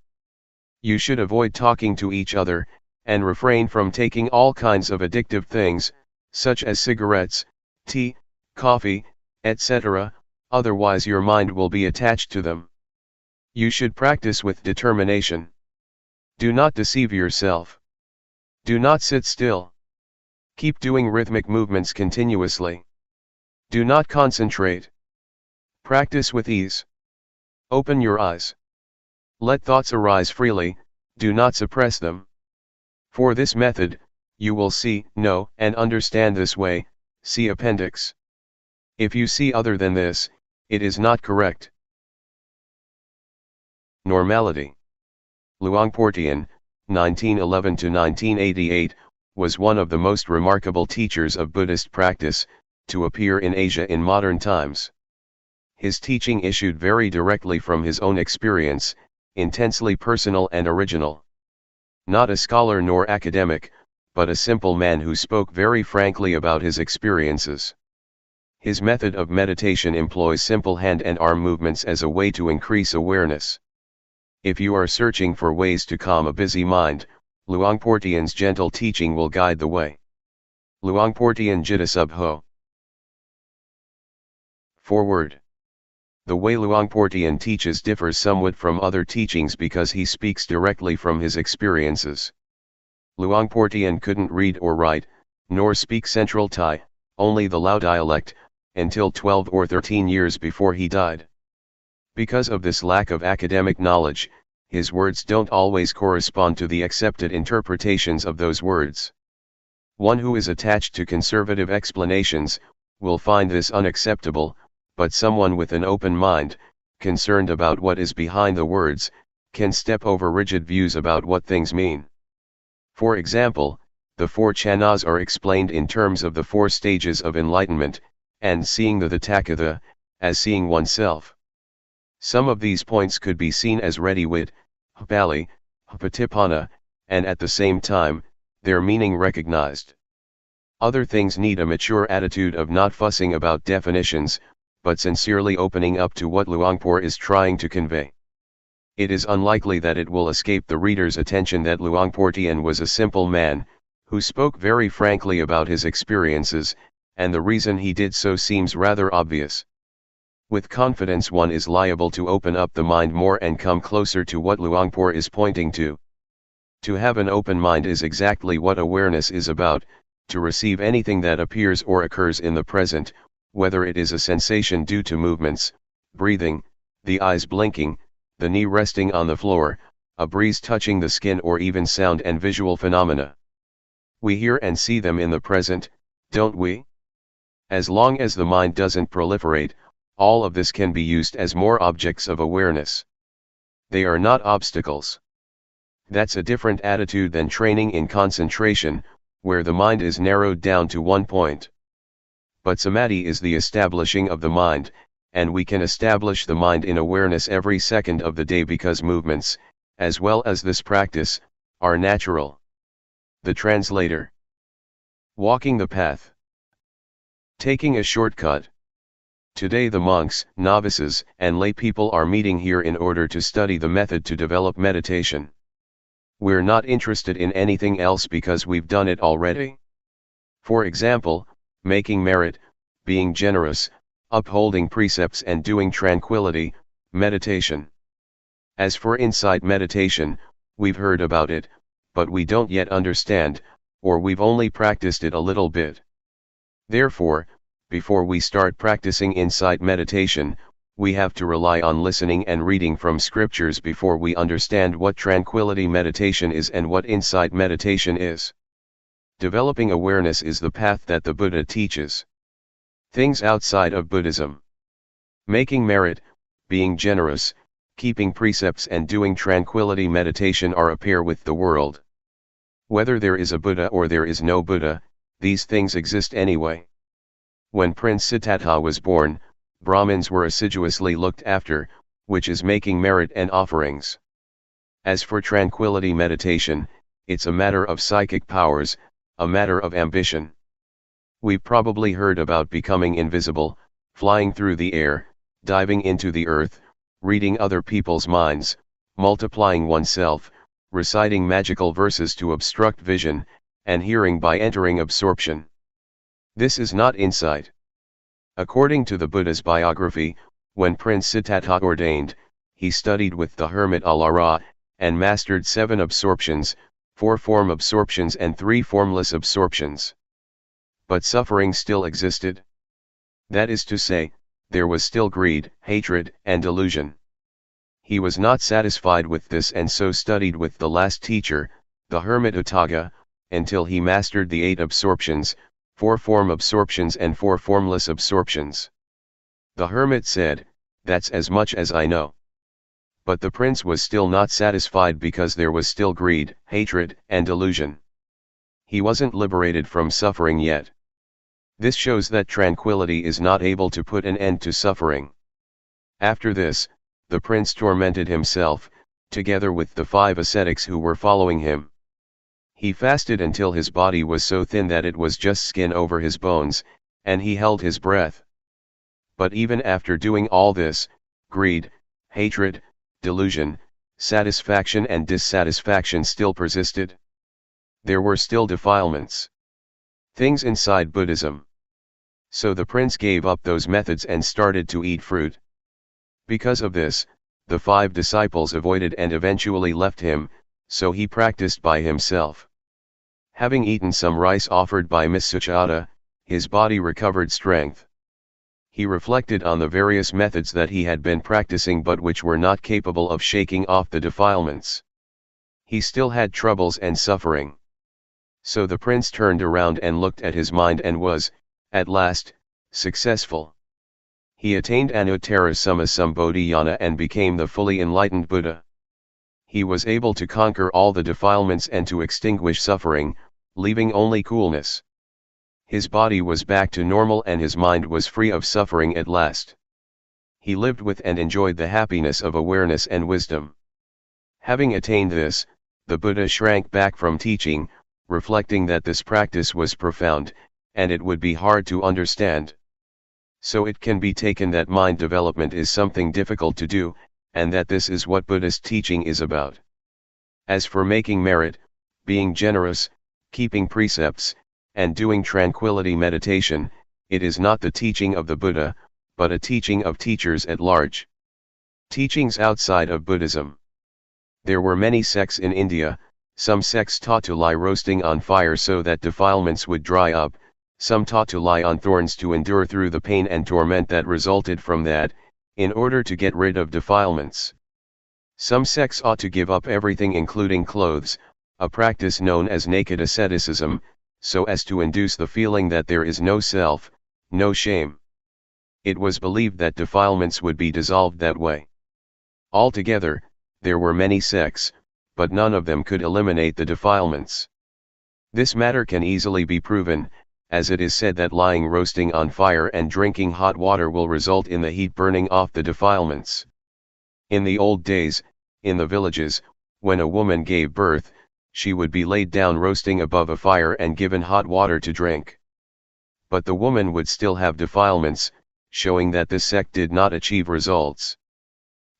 You should avoid talking to each other, and refrain from taking all kinds of addictive things, such as cigarettes, tea, coffee, etc., otherwise your mind will be attached to them. You should practice with determination. Do not deceive yourself. Do not sit still. Keep doing rhythmic movements continuously. Do not concentrate. Practice with ease. Open your eyes. Let thoughts arise freely, do not suppress them. For this method, you will see, know, and understand this way, see appendix. If you see other than this, it is not correct. Normality. Luangpor Teean, 1911–1988, was one of the most remarkable teachers of Buddhist practice, to appear in Asia in modern times. His teaching issued very directly from his own experience, intensely personal and original. Not a scholar nor academic, but a simple man who spoke very frankly about his experiences. His method of meditation employs simple hand and arm movements as a way to increase awareness. If you are searching for ways to calm a busy mind, Luangpor Teean's gentle teaching will guide the way. Luangpor Teean Jitta Sub Ho. Forward. The way Luangpor Teean teaches differs somewhat from other teachings because he speaks directly from his experiences. Luangpor Teean couldn't read or write, nor speak Central Thai, only the Lao dialect, until 12 or 13 years before he died. Because of this lack of academic knowledge, his words don't always correspond to the accepted interpretations of those words. One who is attached to conservative explanations will find this unacceptable, but someone with an open mind, concerned about what is behind the words, can step over rigid views about what things mean. For example, the 4 chanas are explained in terms of the 4 stages of enlightenment, and seeing the Tathagata, as seeing oneself. Some of these points could be seen as ready-wit, Pali, Patipana, and at the same time, their meaning recognized. Other things need a mature attitude of not fussing about definitions, but sincerely opening up to what Luangpor is trying to convey. It is unlikely that it will escape the reader's attention that Luangpor Teean was a simple man, who spoke very frankly about his experiences, and the reason he did so seems rather obvious. With confidence one is liable to open up the mind more and come closer to what Luangpor is pointing to. To have an open mind is exactly what awareness is about, to receive anything that appears or occurs in the present, whether it is a sensation due to movements, breathing, the eyes blinking, the knee resting on the floor, a breeze touching the skin, or even sound and visual phenomena. We hear and see them in the present, don't we? As long as the mind doesn't proliferate, all of this can be used as more objects of awareness. They are not obstacles. That's a different attitude than training in concentration, where the mind is narrowed down to one point. But samadhi is the establishing of the mind, and we can establish the mind in awareness every second of the day because movements, as well as this practice, are natural. The translator. Walking the path. Taking a shortcut. Today the monks, novices, and lay people are meeting here in order to study the method to develop meditation. We're not interested in anything else because we've done it already. For example, making merit, being generous, upholding precepts and doing tranquility, meditation. As for insight meditation, we've heard about it, but we don't yet understand, or we've only practiced it a little bit. Therefore, before we start practicing insight meditation, we have to rely on listening and reading from scriptures before we understand what tranquility meditation is and what insight meditation is. Developing awareness is the path that the Buddha teaches. Things outside of Buddhism. Making merit, being generous, keeping precepts and doing tranquility meditation are a pair with the world. Whether there is a Buddha or there is no Buddha, these things exist anyway. When Prince Siddhartha was born, Brahmins were assiduously looked after, which is making merit and offerings. As for tranquility meditation, it's a matter of psychic powers, a matter of ambition. We've probably heard about becoming invisible, flying through the air, diving into the earth, reading other people's minds, multiplying oneself, reciting magical verses to obstruct vision, and hearing by entering absorption. This is not insight. According to the Buddha's biography, when Prince Siddhartha ordained, he studied with the hermit Alara, and mastered 7 absorptions, 4 form absorptions and 3 formless absorptions. But suffering still existed. That is to say, there was still greed, hatred, and delusion. He was not satisfied with this and so studied with the last teacher, the hermit Utthaga, until he mastered the 8 absorptions, 4 form absorptions and 4 formless absorptions. The hermit said, "That's as much as I know." But the prince was still not satisfied because there was still greed, hatred, and delusion. He wasn't liberated from suffering yet. This shows that tranquility is not able to put an end to suffering. After this, the prince tormented himself, together with the 5 ascetics who were following him. He fasted until his body was so thin that it was just skin over his bones, and he held his breath. But even after doing all this, greed, hatred, delusion, satisfaction and dissatisfaction still persisted. There were still defilements. Things inside Buddhism. So the prince gave up those methods and started to eat fruit. Because of this, the 5 disciples avoided and eventually left him, so he practiced by himself. Having eaten some rice offered by Miss Suchata, his body recovered strength. He reflected on the various methods that he had been practicing but which were not capable of shaking off the defilements. He still had troubles and suffering. So the prince turned around and looked at his mind and was, at last, successful. He attained Anuttara Sammasambodhiyana and became the fully enlightened Buddha. He was able to conquer all the defilements and to extinguish suffering, leaving only coolness. His body was back to normal and his mind was free of suffering at last. He lived with and enjoyed the happiness of awareness and wisdom. Having attained this, the Buddha shrank back from teaching, reflecting that this practice was profound, and it would be hard to understand. So it can be taken that mind development is something difficult to do, and that this is what Buddhist teaching is about. As for making merit, being generous, keeping precepts, and doing tranquility meditation, it is not the teaching of the Buddha, but a teaching of teachers at large. Teachings outside of Buddhism. There were many sects in India. Some sects taught to lie roasting on fire so that defilements would dry up, some taught to lie on thorns to endure through the pain and torment that resulted from that, in order to get rid of defilements. Some sects ought to give up everything including clothes, a practice known as naked asceticism, so as to induce the feeling that there is no self, no shame. It was believed that defilements would be dissolved that way. Altogether, there were many sects, but none of them could eliminate the defilements. This matter can easily be proven, as it is said that lying roasting on fire and drinking hot water will result in the heat burning off the defilements. In the old days, in the villages, when a woman gave birth, she would be laid down roasting above a fire and given hot water to drink. But the woman would still have defilements, showing that this sect did not achieve results.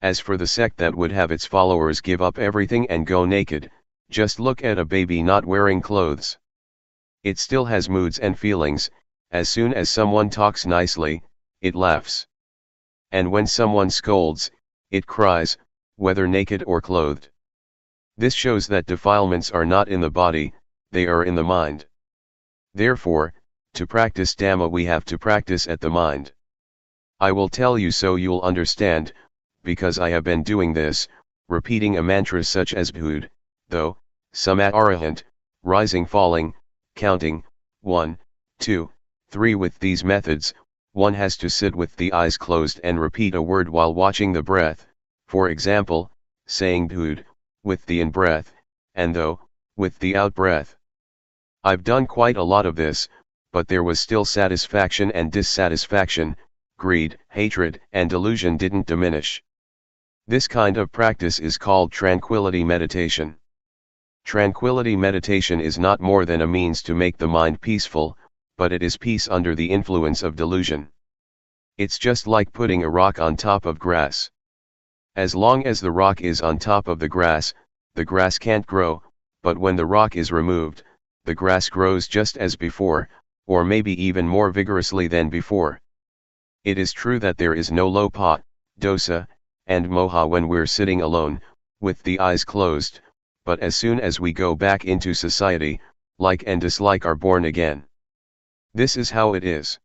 As for the sect that would have its followers give up everything and go naked, just look at a baby not wearing clothes. It still has moods and feelings. As soon as someone talks nicely, it laughs. And when someone scolds, it cries, whether naked or clothed. This shows that defilements are not in the body, they are in the mind. Therefore, to practice Dhamma we have to practice at the mind. I will tell you so you'll understand, because I have been doing this, repeating a mantra such as Bhud, though, Samat Arahant, rising falling, counting, 1, 2, 3 with these methods, one has to sit with the eyes closed and repeat a word while watching the breath, for example, saying Bhud, with the in-breath, and though, with the out-breath. I've done quite a lot of this, but there was still satisfaction and dissatisfaction, greed, hatred, and delusion didn't diminish. This kind of practice is called tranquility meditation. Tranquility meditation is not more than a means to make the mind peaceful, but it is peace under the influence of delusion. It's just like putting a rock on top of grass. As long as the rock is on top of the grass can't grow, but when the rock is removed, the grass grows just as before, or maybe even more vigorously than before. It is true that there is no lopa, dosa, and moha when we're sitting alone, with the eyes closed, but as soon as we go back into society, like and dislike are born again. This is how it is.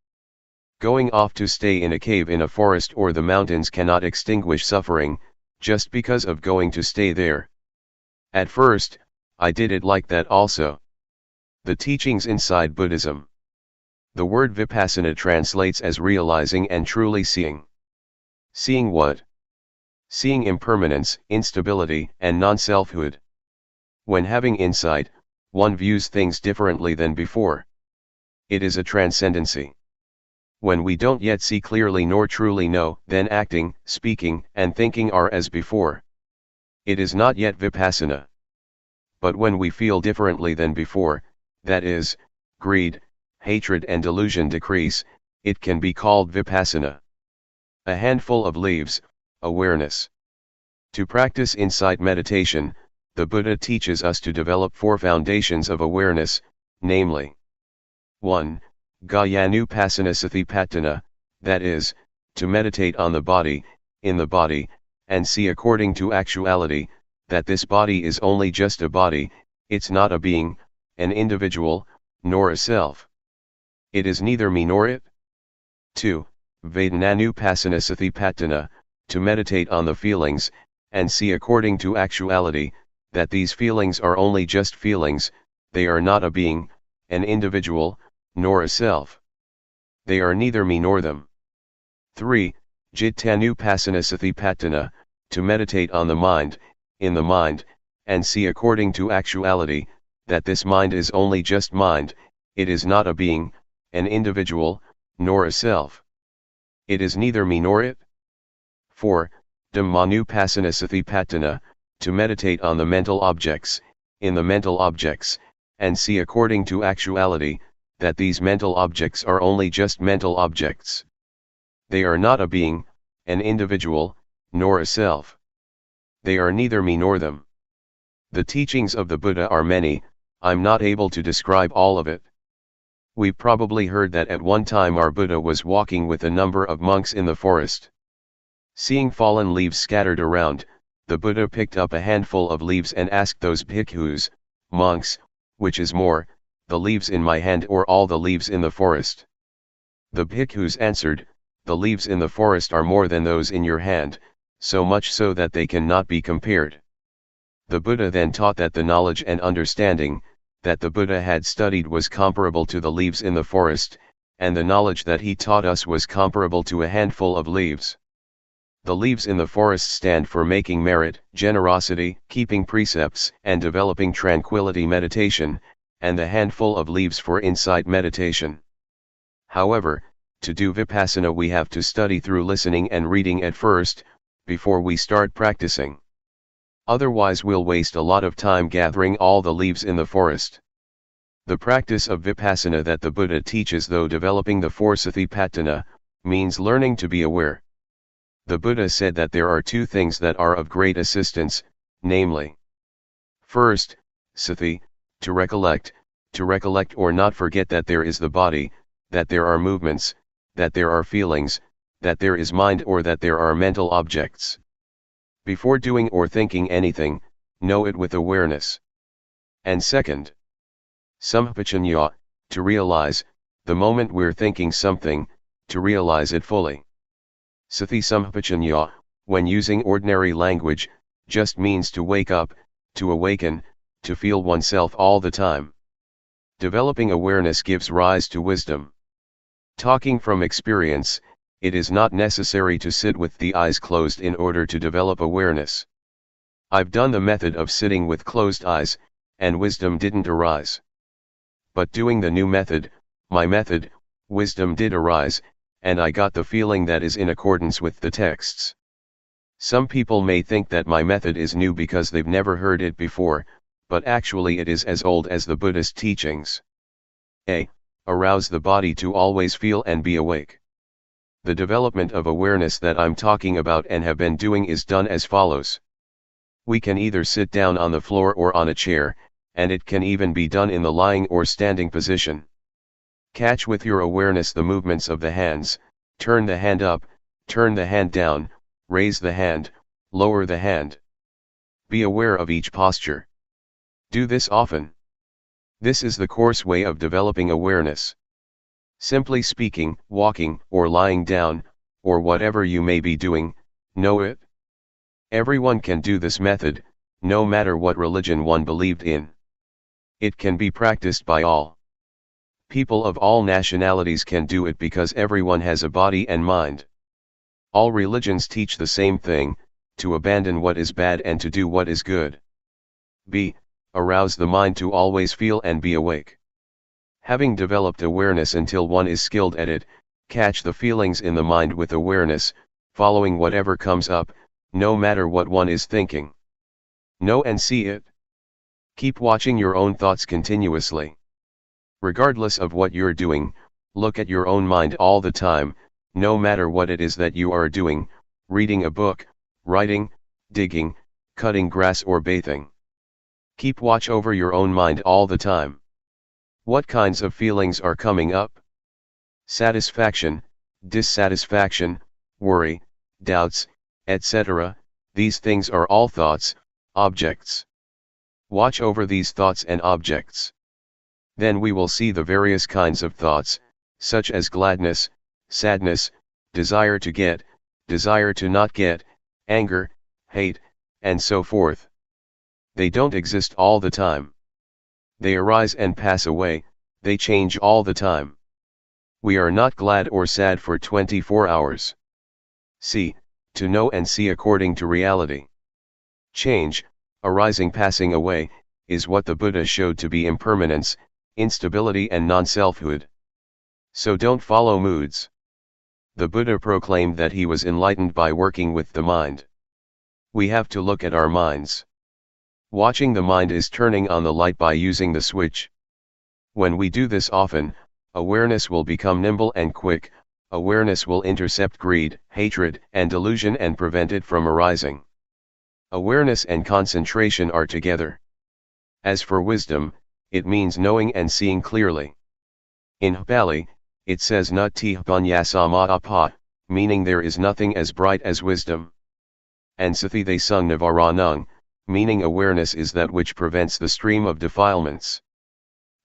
Going off to stay in a cave in a forest or the mountains cannot extinguish suffering, just because of going to stay there. At first, I did it like that also. The teachings inside Buddhism. The word Vipassana translates as realizing and truly seeing. Seeing what? Seeing impermanence, instability, and non-selfhood. When having insight, one views things differently than before. It is a transcendency. When we don't yet see clearly nor truly know, then acting, speaking, and thinking are as before. It is not yet Vipassana. But when we feel differently than before, that is, greed, hatred and delusion decrease, it can be called Vipassana. A handful of leaves, awareness. To practice insight meditation, the Buddha teaches us to develop 4 foundations of awareness, namely 1. Gayanupassana Satipatthana, that is, to meditate on the body, in the body, and see according to actuality, that this body is only just a body, it's not a being, an individual, nor a self. It is neither me nor it. 2. Vedananupassana Satipatthana, to meditate on the feelings, and see according to actuality, that these feelings are only just feelings, they are not a being, an individual, nor a self. They are neither me nor them. 3. Jittanupassana Satipatthana, to meditate on the mind, in the mind, and see according to actuality, that this mind is only just mind, it is not a being, an individual, nor a self. It is neither me nor it. 4. Dhammanupassana Satipatthana, to meditate on the mental objects, in the mental objects, and see according to actuality, that these mental objects are only just mental objects. They are not a being, an individual, nor a self. They are neither me nor them. The teachings of the Buddha are many, I'm not able to describe all of it. We probably heard that at one time our Buddha was walking with a number of monks in the forest. Seeing fallen leaves scattered around, the Buddha picked up a handful of leaves and asked those bhikkhus, monks, which is more, the leaves in my hand or all the leaves in the forest? The bhikkhus answered, the leaves in the forest are more than those in your hand, so much so that they cannot be compared. The Buddha then taught that the knowledge and understanding that the Buddha had studied was comparable to the leaves in the forest, and the knowledge that he taught us was comparable to a handful of leaves. The leaves in the forest stand for making merit, generosity, keeping precepts, and developing tranquility meditation, and the handful of leaves for insight meditation. However, to do Vipassana we have to study through listening and reading at first, before we start practicing. Otherwise we'll waste a lot of time gathering all the leaves in the forest. The practice of Vipassana that the Buddha teaches, though developing the 4 Satipatthana, means learning to be aware. The Buddha said that there are 2 things that are of great assistance, namely, first, sati, to recollect or not forget that there is the body, that there are movements, that there are feelings, that there is mind or that there are mental objects. Before doing or thinking anything, know it with awareness. And second, sampajanya, to realize, the moment we're thinking something, to realize it fully. Sati sampajanya, when using ordinary language, just means to wake up, to awaken, to feel oneself all the time. Developing awareness gives rise to wisdom. Talking from experience, it is not necessary to sit with the eyes closed in order to develop awareness. I've done the method of sitting with closed eyes, and wisdom didn't arise. But doing the new method, my method, wisdom did arise, and I got the feeling that is in accordance with the texts. Some people may think that my method is new because they've never heard it before, but actually it is as old as the Buddhist teachings. A. Arouse the body to always feel and be awake. The development of awareness that I'm talking about and have been doing is done as follows. We can either sit down on the floor or on a chair, and it can even be done in the lying or standing position. Catch with your awareness the movements of the hands, turn the hand up, turn the hand down, raise the hand, lower the hand. Be aware of each posture. Do this often. This is the coarse way of developing awareness. Simply speaking, walking, or lying down, or whatever you may be doing, know it. Everyone can do this method, no matter what religion one believed in. It can be practiced by all. People of all nationalities can do it because everyone has a body and mind. All religions teach the same thing, to abandon what is bad and to do what is good. B. Arouse the mind to always feel and be awake. Having developed awareness until one is skilled at it, catch the feelings in the mind with awareness, following whatever comes up, no matter what one is thinking. Know and see it. Keep watching your own thoughts continuously. Regardless of what you're doing, look at your own mind all the time, no matter what it is that you are doing, reading a book, writing, digging, cutting grass or bathing. Keep watch over your own mind all the time. What kinds of feelings are coming up? Satisfaction, dissatisfaction, worry, doubts, etc. These things are all thoughts, objects. Watch over these thoughts and objects. Then we will see the various kinds of thoughts, such as gladness, sadness, desire to get, desire to not get, anger, hate, and so forth. They don't exist all the time. They arise and pass away, they change all the time. We are not glad or sad for 24 hours. See, to know and see according to reality. Change, arising passing away, is what the Buddha showed to be impermanence, instability and non-selfhood. So don't follow moods. The Buddha proclaimed that he was enlightened by working with the mind. We have to look at our minds. Watching the mind is turning on the light by using the switch. When we do this often, awareness will become nimble and quick, awareness will intercept greed, hatred, and delusion and prevent it from arising. Awareness and concentration are together. As for wisdom, it means knowing and seeing clearly. In Pali, it says Nati Panyasama, meaning there is nothing as bright as wisdom. And Sathi they sung Navaranung, meaning awareness is that which prevents the stream of defilements.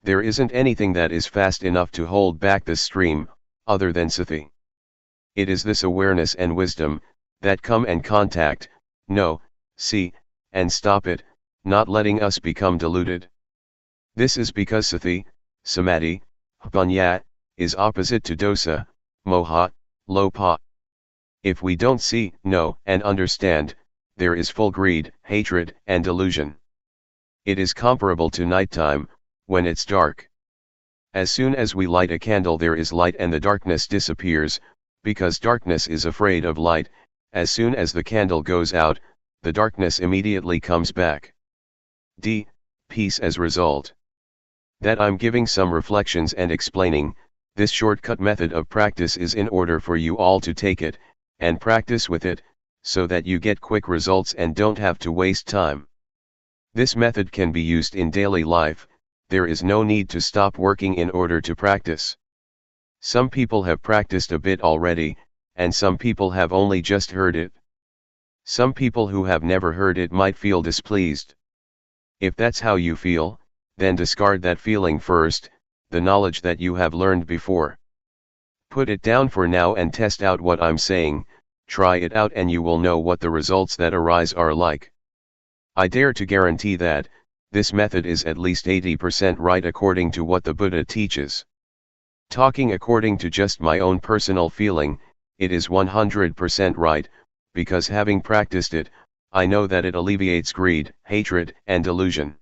There isn't anything that is fast enough to hold back the stream, other than Sathi. It is this awareness and wisdom, that come and contact, know, see, and stop it, not letting us become deluded. This is because Sathi, Samadhi, Panya, is opposite to dosa, moha, lopa. If we don't see, know, and understand, there is full greed, hatred, and delusion. It is comparable to nighttime, when it's dark. As soon as we light a candle there is light and the darkness disappears, because darkness is afraid of light. As soon as the candle goes out, the darkness immediately comes back. D. Peace as result. That I'm giving some reflections and explaining, this shortcut method of practice is in order for you all to take it, and practice with it, so that you get quick results and don't have to waste time. This method can be used in daily life, there is no need to stop working in order to practice. Some people have practiced a bit already, and some people have only just heard it. Some people who have never heard it might feel displeased. If that's how you feel, then discard that feeling first, the knowledge that you have learned before. Put it down for now and test out what I'm saying, try it out and you will know what the results that arise are like. I dare to guarantee that, this method is at least 80% right according to what the Buddha teaches. Talking according to just my own personal feeling, it is 100% right, because having practiced it, I know that it alleviates greed, hatred, and delusion.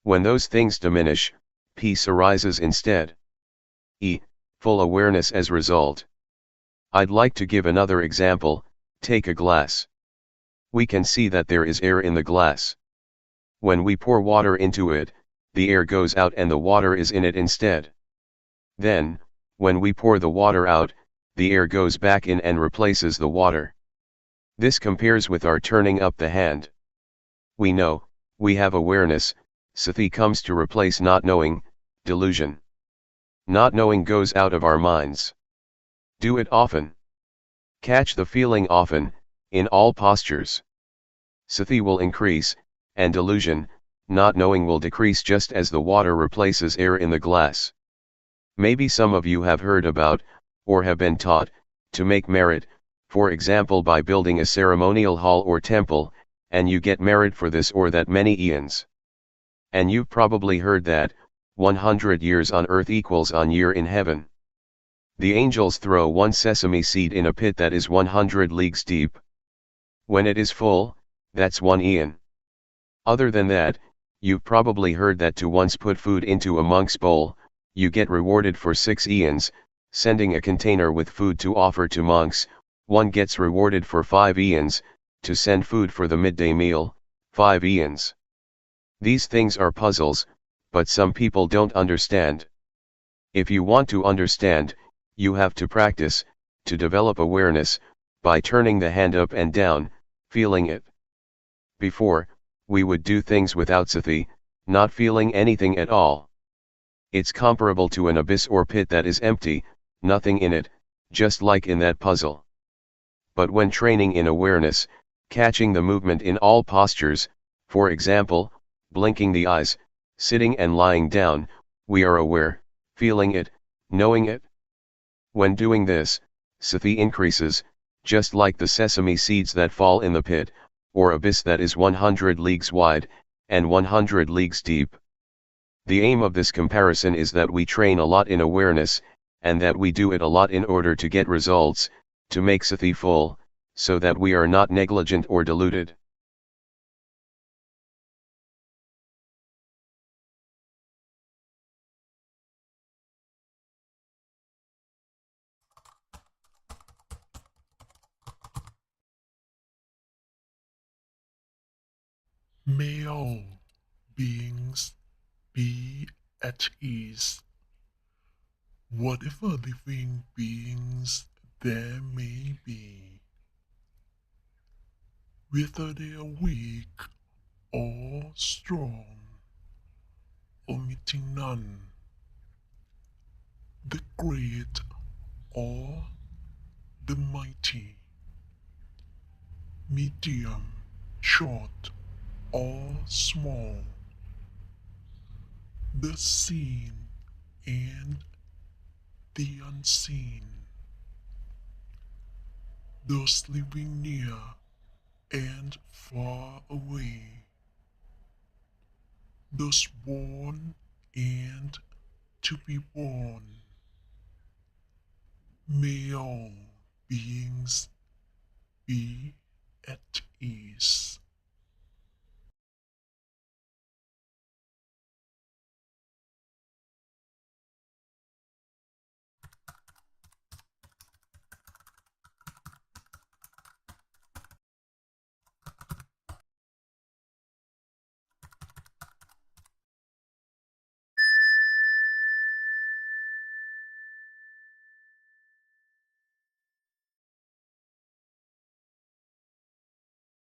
When those things diminish, peace arises instead. E. Full awareness as result. I'd like to give another example. Take a glass. We can see that there is air in the glass. When we pour water into it, the air goes out and the water is in it instead. Then, when we pour the water out, the air goes back in and replaces the water. This compares with our turning up the hand. We know, we have awareness, sati comes to replace not knowing, delusion. Not knowing goes out of our minds. Do it often. Catch the feeling often, in all postures. Sati will increase, and delusion, not knowing will decrease just as the water replaces air in the glass. Maybe some of you have heard about, or have been taught, to make merit, for example by building a ceremonial hall or temple, and you get merit for this or that many eons. And you've probably heard that, 100 years on earth equals one year in heaven. The angels throw one sesame seed in a pit that is 100 leagues deep. When it is full, that's 1 eon. Other than that, you've probably heard that to once put food into a monk's bowl, you get rewarded for 6 eons, sending a container with food to offer to monks, one gets rewarded for 5 eons, to send food for the midday meal, 5 eons. These things are puzzles, but some people don't understand. If you want to understand, you have to practice, to develop awareness, by turning the hand up and down, feeling it. Before, we would do things without sati, not feeling anything at all. It's comparable to an abyss or pit that is empty, nothing in it, just like in that puzzle. But when training in awareness, catching the movement in all postures, for example, blinking the eyes, sitting and lying down, we are aware, feeling it, knowing it. When doing this, sati increases, just like the sesame seeds that fall in the pit, or abyss that is 100 leagues wide, and 100 leagues deep. The aim of this comparison is that we train a lot in awareness, and that we do it a lot in order to get results, to make sati full, so that we are not negligent or deluded. May all beings be at ease. Whatever living beings there may be, whether they are weak or strong, omitting none, the great or the mighty, medium, short or small, the seen and the unseen, those living near and far away, those born and to be born. May all beings be at ease.